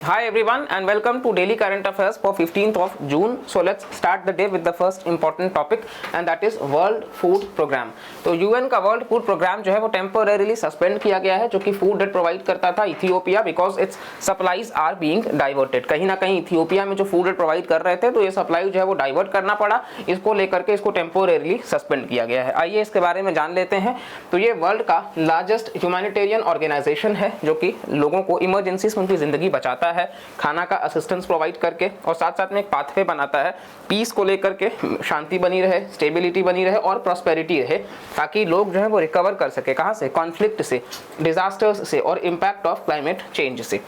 Hi everyone and welcome to Daily Current Affairs for 15th of June. So let's start the day with the first important topic and that is World Food Program. तो UN का World Food Program जो है वो टेम्पोरेरीली suspend किया गया है, जो कि फूड एड प्रोवाइड करता था Ethiopia, because its supplies are being diverted. कहीं ना कहीं इथियोपिया में जो फूड एड प्रोवाइड कर रहे थे तो ये सप्लाई जो है वो डाइवर्ट करना पड़ा, इसको लेकर के इसको टेम्पोरेरीली सस्पेंड किया गया है। आइए इसके बारे में जान लेते हैं। तो ये वर्ल्ड का लार्जेस्ट ह्यूमैनिटेरियन ऑर्गेनाइजेशन है जो कि लोगों को इमरजेंसीज में उनकी जिंदगी बचाता है, खाना का असिस्टेंस प्रोवाइड करके, और साथ साथ में एक पाथवे बनाता है पीस को लेकर के, शांति बनी रहे, स्टेबिलिटी बनी रहे और प्रॉस्पेरिटी रहे, ताकि लोग जो है वो रिकवर कर सके। कहाँ से? कॉन्फ्लिक्ट से, डिजास्टर्स से और इम्पैक्ट ऑफ क्लाइमेट चेंज से।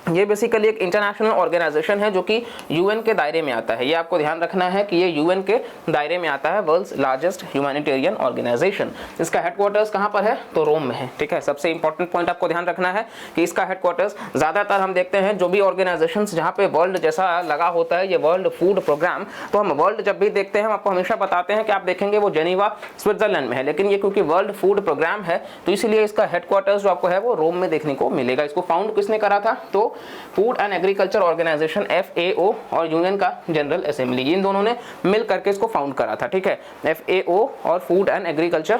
ये बेसिकली एक इंटरनेशनल ऑर्गेनाइजेशन है जो कि यूएन के दायरे में आता है। ये आपको ध्यान रखना है कि ये यूएन के दायरे में आता है, वर्ल्ड्स लार्जेस्ट ह्यूमैनिटेरियन ऑर्गेनाइजेशन। इसका हेडक्वार्टर्स कहाँ पर है? तो रोम में है। ठीक है, सबसे इंपॉर्टेंट पॉइंट आपको ध्यान रखना है कि इसका हेडक्वार्टर्स, ज्यादातर हम देखते हैं जो भी ऑर्गेनाइजेशन जहाँ पे वर्ल्ड जैसा लगा होता है, ये वर्ल्ड फूड प्रोग्राम, तो हम वर्ल्ड जब भी देखते हैं हम आपको हमेशा बताते हैं कि आप देखेंगे वो जेनीवा स्विट्जरलैंड में है, लेकिन ये क्योंकि वर्ल्ड फूड प्रोग्राम है तो इसलिए इसका हेडक्वार्टर्स जो आपको है वो रोम में देखने को मिलेगा। इसको फाउंड किसने करा था? तो food and agriculture organization FAO और यूएन का जनरल असेंबली, इन दोनों ने मिल करके इसको फाउंड करा था। ठीक है, FAO और फूड एंड एग्रीकल्चर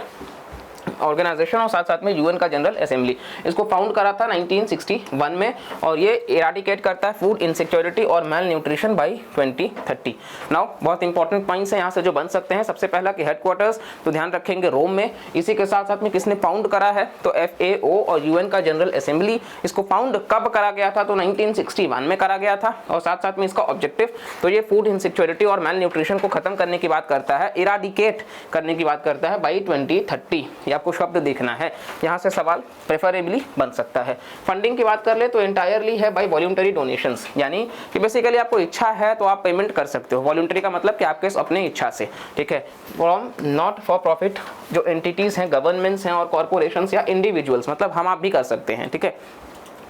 ऑर्गेनाइजेशन और साथ साथ में यूएन का जनरल असेंबली, इसको फाउंड करा था 1961 में, और ये इराडिकेट करता है फूड इनसिक्योरिटी और मेल न्यूट्रिशन बाय 2030। नाउ बहुत इंपॉर्टेंट पॉइंट्स हैं यहाँ से जो बन सकते हैं। सबसे पहला कि हेडक्वार्टर्स तो ध्यान रखेंगे रोम में। इसी के साथ साथ में किसने फाउंड करा है? तो FAO और यूएन का जनरल असेंबली। इसको फाउंड कब करा गया था? तो 1961 में करा गया था। और साथ साथ में इसका ऑब्जेक्टिव तो ये फूड इनसिक्योरिटी और मेल न्यूट्रिशन को खत्म करने की बात करता है, इराडिकेट करने की बात करता है बाई 2030। आपको शब्द देखना है, यहां से सवाल प्रेफरेबली बन सकता है। फंडिंग की बात कर ले तो एंटायरली है बाय वॉलंटरी डोनेशंस, यानी कि बेसिकली आपको इच्छा है तो आप पेमेंट कर सकते हो। वॉलंटरी का मतलब कि आपके अपने इच्छा से। ठीक है, फ्रॉम नॉट फॉर प्रॉफिट जो एंटिटीज हैं, गवर्नमेंट्स हैं और कॉर्पोरेशंस या इंडिविजुअल्स, मतलब हम आप भी कर सकते हैं। ठीक है,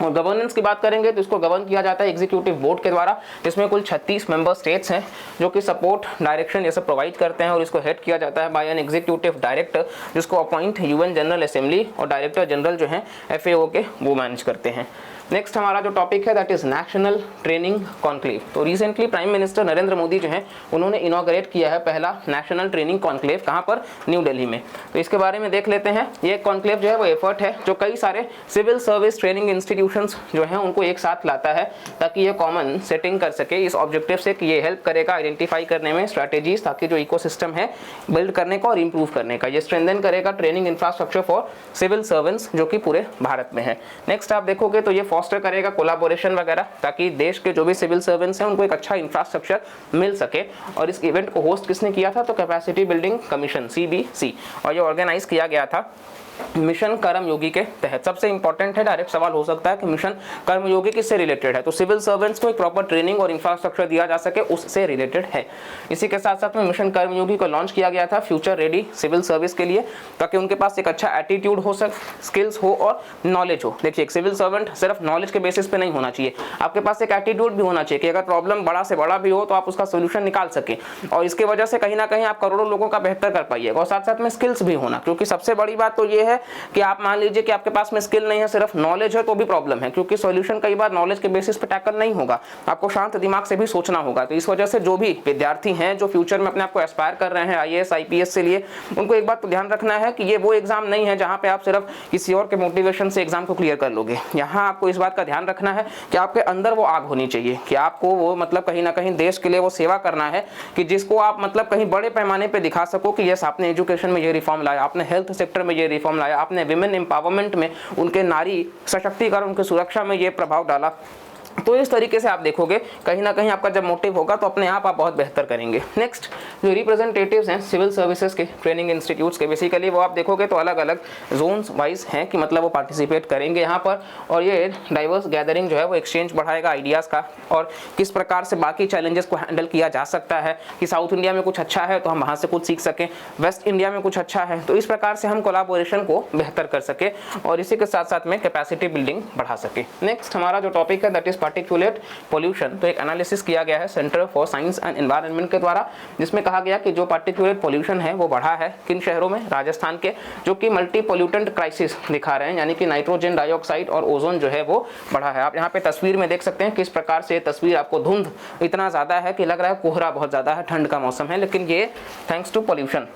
और गवर्नेंस की बात करेंगे तो इसको गवर्न किया जाता है एग्जीक्यूटिव बोर्ड के द्वारा, जिसमें कुल 36 मेंबर स्टेट्स हैं जो कि सपोर्ट डायरेक्शन ये सब प्रोवाइड करते हैं, और इसको हेड किया जाता है बाय एन एग्जीक्यूटिव डायरेक्टर, जिसको अपॉइंट यूएन जनरल असेंबली और डायरेक्टर जनरल जो हैं FAO के वो मैनेज करते हैं। नेक्स्ट हमारा जो टॉपिक है that is national training conclave. तो recently prime minister Narendra Modi जो है उन्होंने इनॉग्रेट किया है पहला नेशनल ट्रेनिंग कॉन्क्लेव। कहाँ पर? न्यू दिल्ली में। तो इसके बारे में देख लेते हैं। ये कॉन्क्लेव जो है वो एफर्ट है जो कई सारे सिविल सर्विस ट्रेनिंग इंस्टीट्यूशंस जो हैं उनको एक साथ लाता है ताकि ये कॉमन सेटिंग कर सके, इस ऑब्जेक्टिव से कि ये हेल्प करेगा आइडेंटिफाई करने में स्ट्रैटेजीज, ताकि जो इकोसिस्टम है बिल्ड करने का और इंप्रूव करने का। ये स्ट्रेंथन करेगा training infrastructure for civil servants जो कि पूरे भारत में है। नेक्स्ट आप देखोगे तो ये फॉस्टर करेगा कोलैबोरेशन वगैरह, ताकि देश के जो भी सिविल सर्वेंट्स हैं उनको एक अच्छा इंफ्रास्ट्रक्चर मिल सके। और इस इवेंट को होस्ट किसने किया था? तो कैपेसिटी बिल्डिंग कमीशन CBC, और ये ऑर्गेनाइज किया गया था मिशन कर्मयोगी के तहत। सबसे इंपॉर्टेंट है, डायरेक्ट सवाल हो सकता है कि मिशन कर्मयोगी किससे रिलेटेड है? तो सिविल सर्वेंट्स को एक प्रॉपर ट्रेनिंग और इंफ्रास्ट्रक्चर दिया जा सके, उससे रिलेटेड है। इसी के साथ साथ में मिशन कर्मयोगी को लॉन्च किया गया था फ्यूचर रेडी सिविल सर्विस के लिए, ताकि उनके पास एक अच्छा एटीट्यूड हो, स्किल्स हो और नॉलेज हो। देखिए, एक सिविल सर्वेंट सिर्फ नॉलेज के बेसिस पे नहीं होना चाहिए, आपके पास एक एटीट्यूड भी होना चाहिए कि अगर प्रॉब्लम बड़ा से बड़ा भी हो तो आप उसका सोल्यूशन निकाल सके, और इसकी वजह से कहीं ना कहीं आप करोड़ों लोगों का बेहतर कर पाइएगा। और साथ साथ में स्किल्स भी होना, क्योंकि सबसे बड़ी बात तो ये है कि आप मान लीजिए कि आपके पास में स्किल नहीं है, सिर्फ नॉलेज है, तो भी प्रॉब्लम है, क्योंकि सॉल्यूशन कई बार नॉलेज के बेसिस पे टैकल नहीं होगा, आपको शांत दिमाग से भी सोचना होगा। तो इस वजह से जो भी विद्यार्थी हैं जो फ्यूचर में अपने आप को एस्पायर कर रहे हैं IAS IPS से लिए, उनको एक बात तो ध्यान रखना है कि ये वो एग्जाम नहीं है जहां पे आप सिर्फ किसी और के मोटिवेशन से एग्जाम को क्लियर कर लोगे। यहाँ आपको इस बात का ध्यान रखना है कि आपके अंदर वो आग होनी चाहिए कि आपको वो मतलब कहीं ना कहीं देश के लिए वो सेवा करना है, कि जिसको आप मतलब कहीं बड़े पैमाने पे दिखा सको कि यस आपने एजुकेशन में ये रिफॉर्म लाया, आपने हेल्थ सेक्टर में ये रिफॉर्म लाया, आपने विमेन एम्पावरमेंट में, उनके नारी सशक्तिकरण, उनकी सुरक्षा में ये प्रभाव डाला। तो इस तरीके से आप देखोगे कहीं ना कहीं आपका जब मोटिव होगा तो अपने आप बहुत बेहतर करेंगे। नेक्स्ट जो रिप्रेजेंटेटिव्स हैं सिविल सर्विसेज के ट्रेनिंग इंस्टीट्यूट्स के, बेसिकली वो आप देखोगे तो अलग अलग जोन्स वाइज हैं कि मतलब वो पार्टिसिपेट करेंगे यहाँ पर, और ये डाइवर्स गैदरिंग जो है वो एक्सचेंज बढ़ाएगा आइडियाज़ का, और किस प्रकार से बाकी चैलेंजेस को हैंडल किया जा सकता है कि साउथ इंडिया में कुछ अच्छा है तो हम वहाँ से कुछ सीख सकें, वेस्ट इंडिया में कुछ अच्छा है तो इस प्रकार से हम कोलैबोरेशन को बेहतर कर सके, और इसी के साथ साथ में कैपेसिटी बिल्डिंग बढ़ा सके। नेक्स्ट हमारा जो टॉपिक है दैट इज पार्टिकुलेट पोल्यूशन, तो एक एनालिसिस किया गया है centre for science and environment के द्वारा, जिसमें कहा गया कि जो पार्टिकुलेट पोल्यूशन है वो बढ़ा है किन शहरों में, राजस्थान के, जो कि मल्टी पोल्यूटेंट क्राइसिस दिखा रहे हैं, यानी कि नाइट्रोजन डाइऑक्साइड और ओजोन जो है वो बढ़ा है। आप यहाँ पे तस्वीर में देख सकते हैं किस प्रकार से तस्वीर, आपको धुंध इतना ज़्यादा है कि लग रहा है कोहरा बहुत ज़्यादा है, ठंड का मौसम है, लेकिन ये थैंक्स टू पोल्यूशन।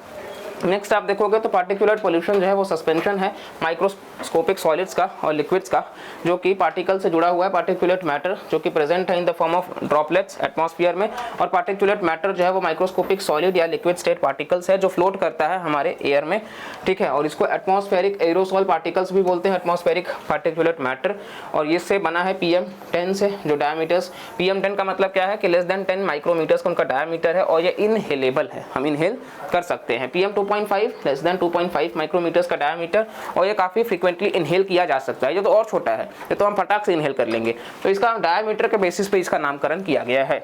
नेक्स्ट आप देखोगे तो पार्टिकुलेट पोल्यूशन जो है वो सस्पेंशन है माइक्रोस्कोपिक सॉलिड्स का और लिक्विड्स का, जो कि पार्टिकल से जुड़ा हुआ है, पार्टिकुलेट मैटर जो कि प्रेजेंट है in the form of droplets atmosphere में, और पार्टिकुलेट मैटर जो है वो माइक्रोस्कोपिक सॉलिड या लिक्विड स्टेट पार्टिकल्स है जो फ्लोट करता है हमारे एयर में, ठीक है, और इसको एटमॉस्फेरिक एरोसोल पार्टिकल्स भी बोलते हैं, एटमॉस्फेरिक पार्टिकुलेट मैटर, और इससे बना है PM10 से, जो डायमीटर्स, PM10 का मतलब क्या है कि लेस देन 10 माइक्रोमीटर्स का उनका डायमीटर है, और ये इनहेलेबल है, हम इनहेल कर सकते हैं। PM2.5 लेस देन 2.5 माइक्रोमीटर्स का डायमीटर, और ये काफ़ी फ्रीक्वेंटली इनहेल किया जा सकता है, ये तो और छोटा है, ये तो हम फटाक से इनहेल कर लेंगे, तो इसका डायमीटर के बेसिस पे इसका नामकरण किया गया है।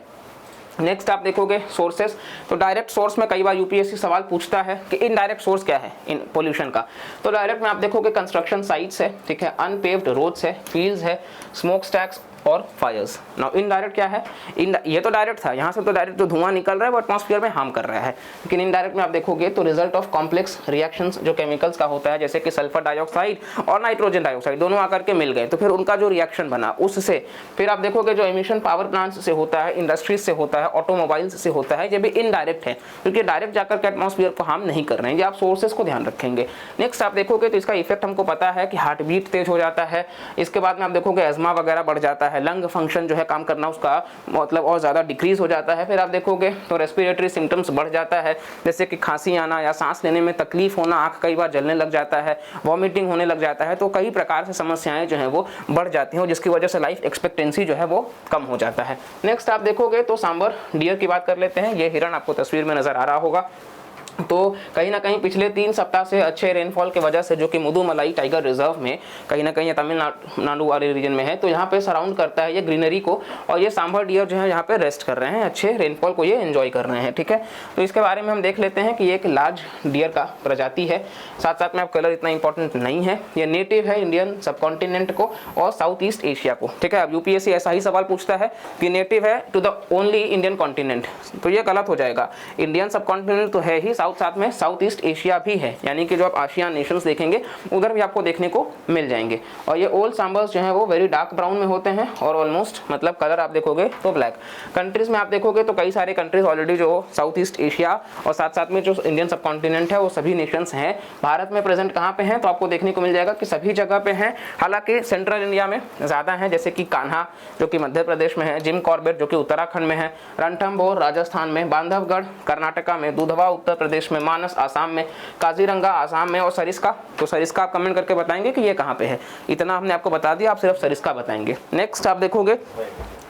नेक्स्ट आप देखोगे सोर्सेस, तो डायरेक्ट सोर्स में कई बार यूपीएससी सवाल पूछता है कि इनडायरेक्ट सोर्स क्या है इन पोल्यूशन का, तो डायरेक्ट में आप देखोगे कंस्ट्रक्शन साइट्स है, ठीक है, अनपेव्ड रोड्स है, फील्ड्स है, स्मोक स्टैक्स और फायर्स। नाउ इनडायरेक्ट क्या है, ये तो डायरेक्ट था, यहाँ से तो डायरेक्ट जो धुआं निकल रहा है वो एटमॉस्फेयर में हार्म कर रहा है, लेकिन इनडायरेक्ट में आप देखोगे तो रिजल्ट ऑफ कॉम्प्लेक्स रिएक्शंस जो केमिकल्स का होता है, जैसे कि सल्फर डाइऑक्साइड और नाइट्रोजन डाइऑक्साइड दोनों आकर के मिल गए, तो फिर उनका जो रिएक्शन बना उससे फिर आप देखोगे जो एमिशन पावर प्लांट्स से होता है, इंडस्ट्रीज से होता है, ऑटोमोबाइल्स से होता है, ये भी इनडायरेक्ट है, क्योंकि डायरेक्ट जाकर के एटमॉस्फेयर को हार्म नहीं कर रहे हैं, ये आप सोर्सेस को ध्यान रखेंगे। नेक्स्ट आप देखोगे तो इसका इफेक्ट हमको पता है कि हार्ट बीट तेज हो जाता है, इसके बाद में आप देखोगे एज्मा वगैरह बढ़ जाता है, लंग फंक्शन जो है काम करना उसका मतलब और ज़्यादा डिक्रीज हो जाता है, फिर आप देखोगे तो रेस्पिरेटरी सिम्टम्स बढ़ जाता है, जैसे कि खांसी आना या सांस लेने में तकलीफ होना, आँख कई बार जलने लग जाता है, वॉमिटिंग होने लग जाता है, तो कई प्रकार से समस्याएं जो है वो बढ़ जाती हैं, जिसकी वजह से लाइफ एक्सपेक्टेंसी जो है वो कम हो जाता है। नेक्स्ट आप देखोगे तो सांबर डियर की बात कर लेते हैं, ये हिरण आपको तस्वीर में नजर आ रहा होगा, तो कहीं ना कहीं पिछले 3 सप्ताह से अच्छे रेनफॉल की वजह से, जो कि मुदुमलाई टाइगर रिजर्व में कहीं ना कहीं तमिलनाडु वाले रीजन में है, तो यहाँ पे सराउंड करता है ये ग्रीनरी को, और ये सांभर डियर जो है यहाँ पे रेस्ट कर रहे हैं, अच्छे रेनफॉल को ये एंजॉय कर रहे हैं, ठीक है। तो इसके बारे में हम देख लेते हैं कि ये एक लार्ज डियर का प्रजाति है, साथ साथ में आप कलर इतना इंपॉर्टेंट नहीं है, ये नेटिव है इंडियन सबकॉन्टिनेंट को और साउथ ईस्ट एशिया को, ठीक है। अब यूपीएससी ऐसा ही सवाल पूछता है कि नेटिव है to the only Indian continent, तो ये गलत हो जाएगा, इंडियन सबकॉन्टिनेंट तो है ही, साथ में साउथ ईस्ट एशिया भी है, यानी कि जो आप आसियान नेशंस देखेंगे उधर भी आपको देखने को मिल जाएंगे। और ये ओल्ड सांबर्स जो है वो वेरी डार्क ब्राउन में होते हैं और ऑलमोस्ट मतलब कलर आप देखोगे तो ब्लैक। कंट्रीज में आप देखोगे तो कई सारे कंट्रीज ऑलरेडी जो साउथ ईस्ट एशिया और साथ साथ में जो इंडियन सबकॉन्टिनेंट है वो सभी नेशंस हैं। भारत में प्रेजेंट कहाँ पे हैं तो आपको देखने को मिल जाएगा कि सभी जगह पे हैं, हालांकि सेंट्रल इंडिया में ज़्यादा हैं, जैसे कि कान्हा जो कि मध्य प्रदेश में है, जिम कॉर्बेट जो कि उत्तराखंड में है, रणथंभौर राजस्थान में, बांधवगढ़ कर्नाटका में, दुधवा उत्तर प्रदेश में, मानस आसाम में, काजीरंगा आसाम में, और सरिस्का, तो सरिस्का आप कमेंट करके बताएंगे कि ये कहाँ पे है। इतना हमने आपको बता दिया, आप सिर्फ सरिस्का बताएंगे। नेक्स्ट आप देखोगे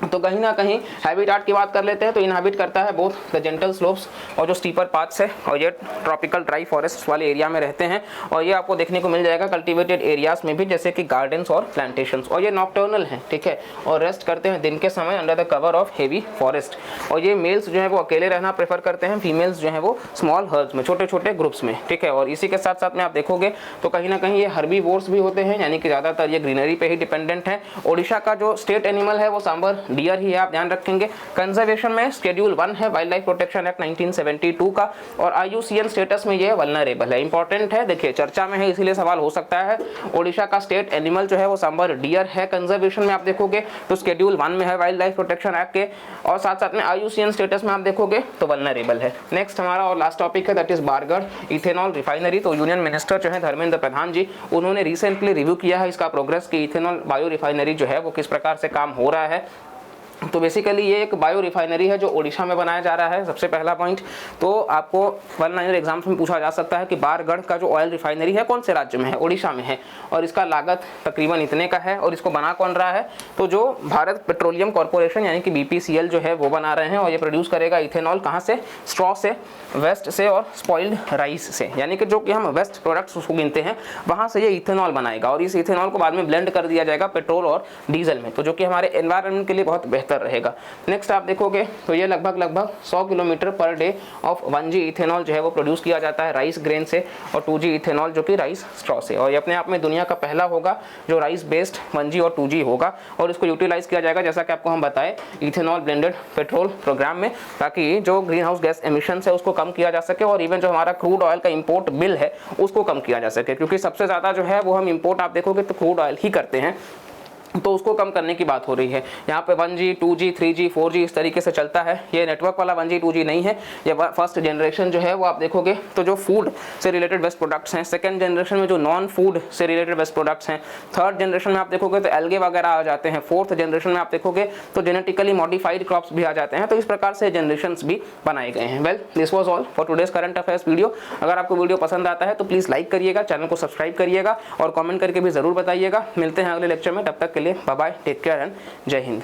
तो कहीं ना कहीं हैबिटाट की बात कर लेते हैं तो इनहैबिट करता है बोथ द जेंटल स्लोप्स और जो स्टीपर पाथ्स है, और ये ट्रॉपिकल ड्राई फॉरेस्ट वाले एरिया में रहते हैं, और ये आपको देखने को मिल जाएगा कल्टीवेटेड एरियाज में भी, जैसे कि गार्डन्स और प्लांटेशंस, और ये नॉक्टर्नल है, ठीक है, और रेस्ट करते हैं दिन के समय under the cover of heavy forest. और ये मेल्स जो है वो अकेले रहना प्रेफर करते हैं, फीमेल्स जो है वो स्मॉल हर्ड्स में, छोटे छोटे ग्रुप्स में, ठीक है। और इसी के साथ साथ में आप देखोगे तो कहीं ना कहीं ये हर्बीवोर्स भी होते हैं, यानी कि ज़्यादातर ये ग्रीनरी पे ही डिपेंडेंट है। ओडिशा का जो स्टेट एनिमल है वो सांबर डियर ही है, आप ध्यान रखेंगे। कंजर्वेशन में शेड्यूल 1 है वाइल्ड लाइफ प्रोटेक्शन एक्ट 1972 का, और IUCN स्टेटस में ये वल्नरेबल है, इंपॉर्टेंट है, देखिए चर्चा में है इसीलिए सवाल हो सकता है। ओडिशा का स्टेट एनिमल जो है वो सांबर डियर है। कंजर्वेशन में आप देखोगे तो शेड्यूल 1 में है वाइल्ड लाइफ प्रोटेक्शन एक्ट के, और साथ साथ में IUCN स्टेटस में आप देखोगे तो वल्नरेबल है। नेक्स्ट हमारा और लास्ट टॉपिक है, that is Bargarh ethanol refinery. तो यूनियन मिनिस्टर जो है धर्मेंद्र प्रधान जी, उन्होंने रिसेंटली रिव्यू किया है इसका प्रोग्रेस कि इथेनॉल बायो रिफाइनरी जो है वो किस प्रकार से काम हो रहा है। तो बेसिकली ये एक बायो रिफाइनरी है जो ओडिशा में बनाया जा रहा है। सबसे पहला पॉइंट तो आपको 1 लाइनर एग्जाम्स में पूछा जा सकता है कि बारगढ़ का जो ऑयल रिफाइनरी है कौन से राज्य में है, ओडिशा में है, और इसका लागत तकरीबन इतने का है, और इसको बना कौन रहा है तो जो भारत पेट्रोलियम कॉर्पोरेशन यानी कि BPCL जो है वो बना रहे हैं, और ये प्रोड्यूस करेगा इथेनॉल कहाँ से, स्ट्रॉ से, वेस्ट से और स्पॉइल्ड राइस से, यानी कि जो कि हम वेस्ट प्रोडक्ट्स उसको गिनते हैं वहाँ से ये इथेनॉल बनाएगा, और इस इथेनॉल को बाद में ब्लेंड कर दिया जाएगा पेट्रोल और डीजल में, तो जो कि हमारे एनवायरनमेंट के लिए बहुत बेहतर बेहतर रहेगा। नेक्स्ट आप देखोगे तो ये लगभग 100 kilometre per day of 1G ethanol जो है वो प्रोड्यूस किया जाता है राइस ग्रेन से, और 2G इथेनॉल जो कि राइस स्ट्रॉ से, और ये अपने आप में दुनिया का पहला होगा जो राइस बेस्ड 1G और 2G होगा, और इसको यूटिलाइज किया जाएगा जैसा कि आपको हम बताएं इथेनॉल ब्लेंडेड पेट्रोल प्रोग्राम में, ताकि जो ग्रीन हाउस गैस एमिशन है उसको कम किया जा सके, और इवन जो हमारा क्रूड ऑयल का इंपोर्ट बिल है उसको कम किया जा सके, क्योंकि सबसे ज़्यादा जो है वो हम इंपोर्ट आप देखोगे तो क्रूड ऑयल ही करते हैं, तो उसको कम करने की बात हो रही है। यहाँ पे 1G 2G 3G 4G इस तरीके से चलता है। ये नेटवर्क वाला 1G 2G नहीं है, ये फर्स्ट जनरेशन जो है वो आप देखोगे तो जो फूड से रिलेटेड वेस्ट प्रोडक्ट्स हैं, सेकंड जनरेशन में जो नॉन फूड से रिलेटेड वेस्ट प्रोडक्ट्स हैं, थर्ड जनरेशन में आप देखोगे तो एल्गे वगैरह आ जाते हैं, फोर्थ जनरेशन में आप देखोगे तो जेनेटिकली मॉडिफाइड क्रॉप्स भी आ जाते हैं। तो इस प्रकार से जनरेशन भी बनाए गए हैं। Well, this was all for today's current affairs video. अगर आपको वीडियो पसंद आता है तो प्लीज़ लाइक करिएगा, चैनल को सब्सक्राइब करिएगा और कॉमेंट करके भी ज़रूर बताइएगा। मिलते हैं अगले लेक्चर में, तब तक के लिए bye bye, take care and Jai Hind.